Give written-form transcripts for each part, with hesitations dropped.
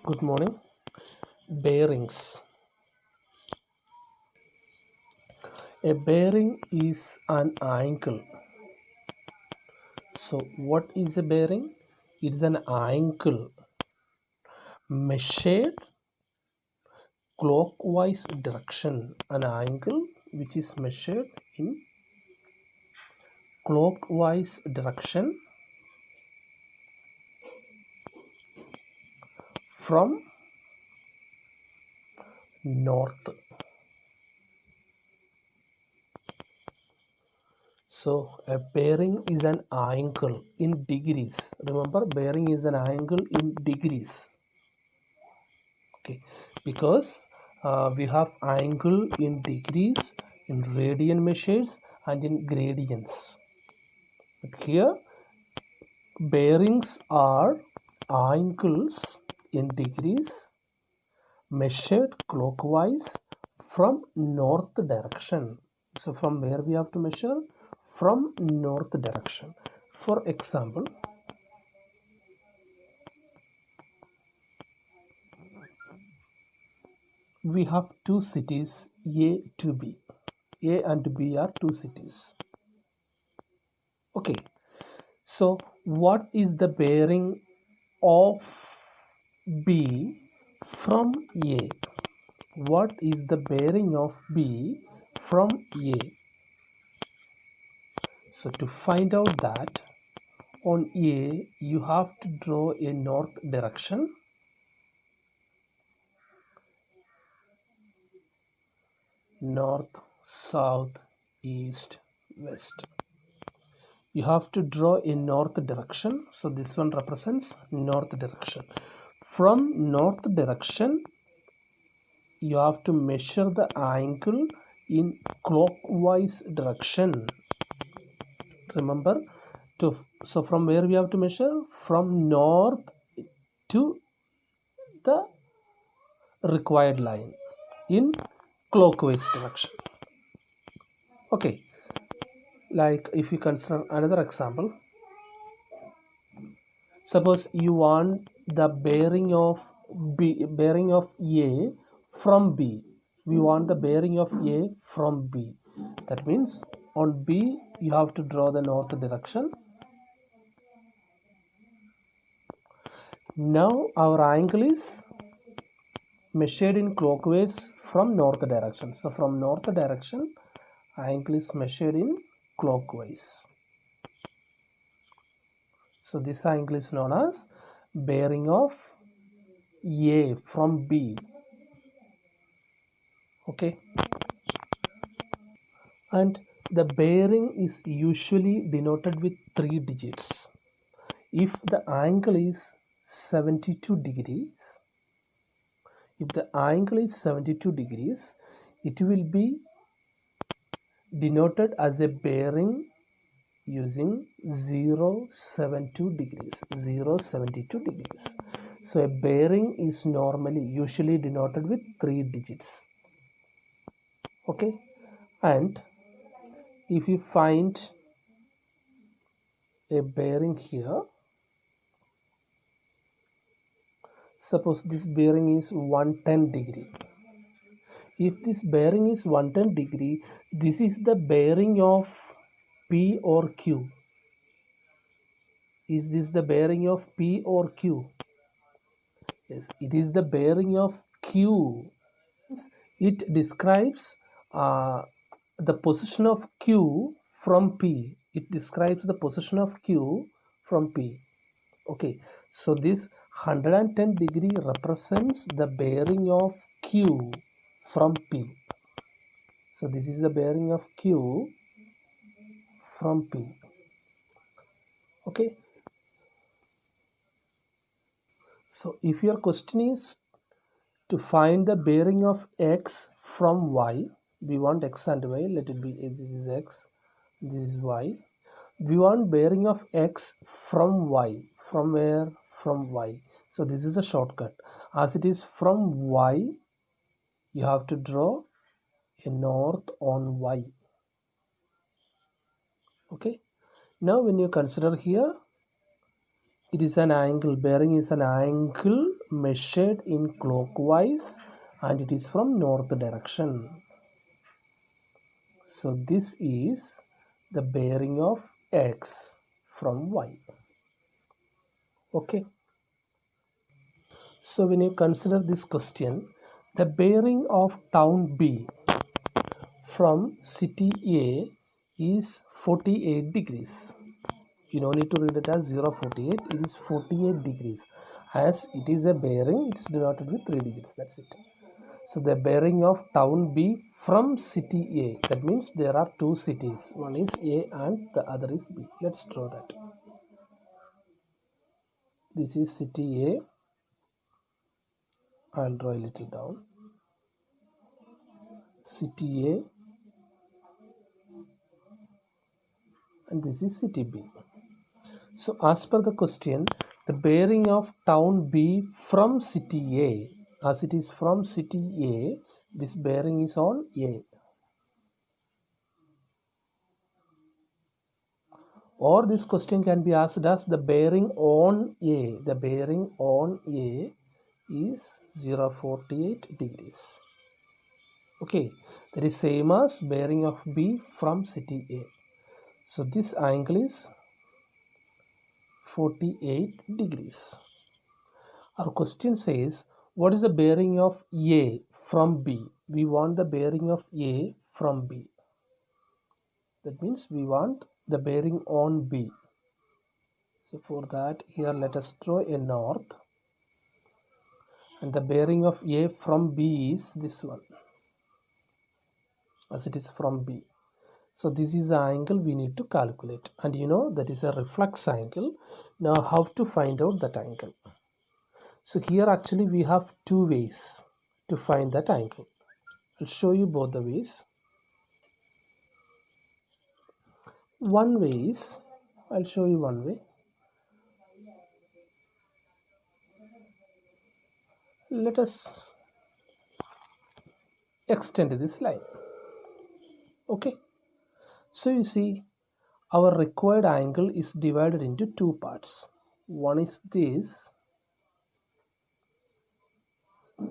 Good morning. Bearings. A bearing is an angle. So, what is a bearing? It's an angle measured clockwise direction. An angle which is measured in clockwise direction from north. So a bearing is an angle in degrees. Remember, bearing is an angle in degrees. Okay, because we have angle in degrees, in radian measures, and in gradients. But here, bearings are angles in degrees measured clockwise from north direction. So from where we have to measure? From north direction. For example, we have two cities A to B. A and B are two cities. Okay, so what is the bearing of B from A? What is the bearing of B from A? So to find out that, on A you have to draw a north direction. North, south, east, west. You have to draw a north direction. So this one represents north direction. From north direction, you have to measure the angle in clockwise direction. Remember, so from where we have to measure? From north to the required line in clockwise direction. Okay, like if you consider another example, suppose you want the bearing of A from B. We want the bearing of A from B. That means on B you have to draw the north direction. Now our angle is measured in clockwise from north direction. So from north direction, angle is measured in clockwise. So this angle is known as bearing of A from B. Okay. And the bearing is usually denoted with 3 digits. If the angle is 72 degrees, it will be denoted as a bearing using 072 degrees. So a bearing is usually denoted with 3 digits. Okay, and if you find a bearing here, suppose this bearing is 110 degree. If this bearing is 110 degree, this is the bearing of P or Q. Is this the bearing of P or Q? Yes, it is the bearing of Q. It describes the position of Q from P. It describes the position of Q from P. Okay, so this 110 degree represents the bearing of Q from P. So this is the bearing of Q from P. Okay. So if your question is to find the bearing of X from Y, we want X and Y, let it be, this is X, this is Y. We want bearing of X from Y. From where? From Y. So this is a shortcut. As it is from Y, you have to draw a north on Y. Okay. Now when you consider here, it is an angle, bearing is an angle measured in clockwise and it is from north direction. So this is the bearing of X from Y. Okay. So when you consider this question, the bearing of town B from city A is 48 degrees. You don't need to read it as 048, it is 48 degrees. As it is a bearing, it's denoted with 3 degrees, that's it. So the bearing of town B from city A, that means there are two cities, one is A and the other is B. Let's draw that. This is city A. I'll draw a little down. City A and this is city B. So as per the question, the bearing of town B from city A, as it is from city A, this bearing is on A. Or this question can be asked as the bearing on A. The bearing on A is 048 degrees. Okay, that is same as bearing of B from city A. So this angle is 48 degrees. Our question says, what is the bearing of A from B? We want the bearing of A from B. That means we want the bearing on B. So for that, here let us draw a north. And the bearing of A from B is this one, as it is from B. So this is the angle we need to calculate. And you know that is a reflex angle. Now how to find out that angle? So here actually we have two ways to find that angle. I'll show you both the ways. One way is, I'll show you one way. Let us extend this line. Okay. So you see, our required angle is divided into two parts. One is this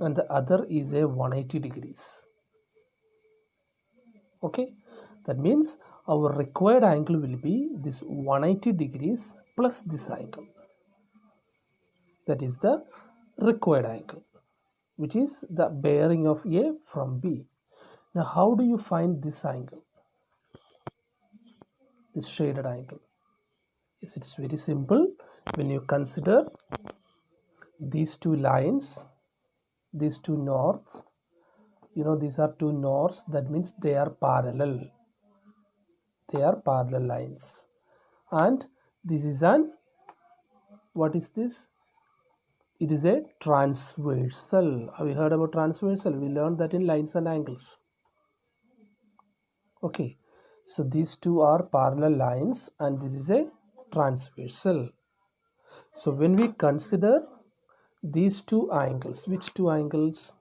and the other is a 180 degrees. Okay, that means our required angle will be this 180 degrees plus this angle. That is the required angle, which is the bearing of A from B. Now how do you find this angle? This shaded angle. Yes, it's very simple. When you consider these two lines, these two norths, you know these are two norths, that means they are parallel. They are parallel lines. And this is an, what is this? It is a transversal. Have you heard about transversal? We learned that in lines and angles. Okay. So these two are parallel lines and this is a transversal. So when we consider these two angles, which two angles?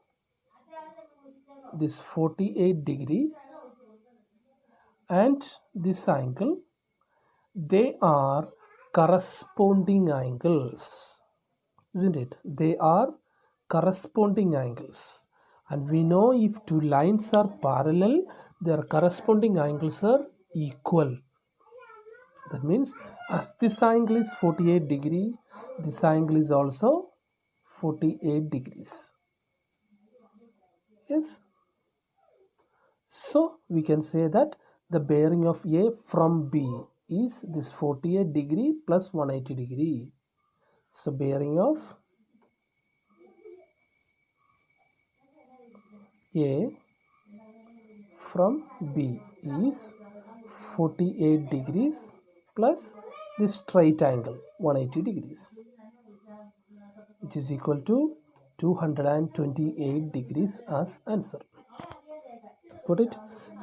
This 48 degree and this angle, they are corresponding angles, isn't it? They are corresponding angles. And we know if two lines are parallel, their corresponding angles are equal. That means as this angle is 48 degree, this angle is also 48 degrees. Yes. So we can say that the bearing of A from B is this 48 degree plus 180 degree. So bearing of A from B is 48 degrees plus this straight angle 180 degrees, which is equal to 228 degrees as answer. Got it?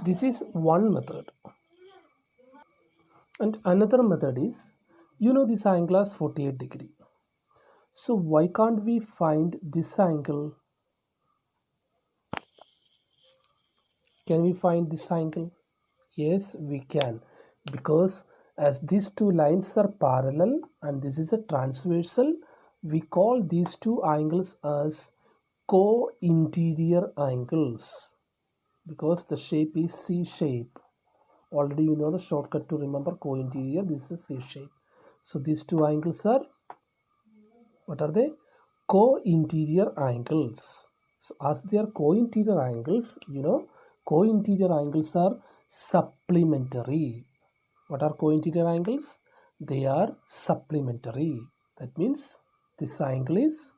This is one method. And another method is, you know this angle is 48 degree. So why can't we find this angle? Can we find this angle? Yes, we can. Because as these two lines are parallel and this is a transversal, We call these two angles as co-interior angles because the shape is C shape. Already you know the shortcut to remember co-interior. This is the C shape. So these two angles are, what are they? Co-interior angles. So as they are co-interior angles, you know, co-interior angles are supplementary. What are co-interior angles? They are supplementary. That means this angle is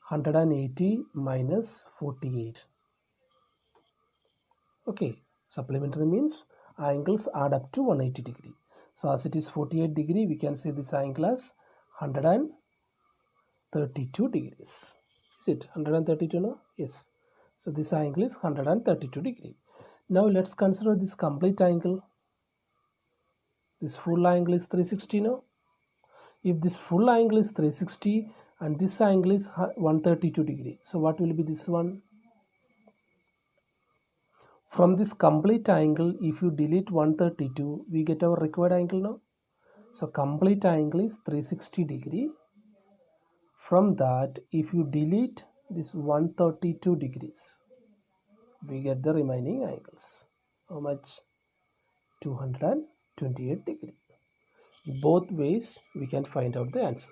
180 minus 48. Okay, supplementary means angles add up to 180 degree. So as it is 48 degree, we can say this angle as 132 degrees. Is it 132 now? Yes. So this angle is 132 degree. Now let's consider this complete angle. This full angle is 360 now. If this full angle is 360 and this angle is 132 degree, so what will be this one? From this complete angle, if you delete 132, we get our required angle now. So complete angle is 360 degree. From that, if you delete this 132 degrees, we get the remaining angles. How much? 228 degree. Both ways we can find out the answer.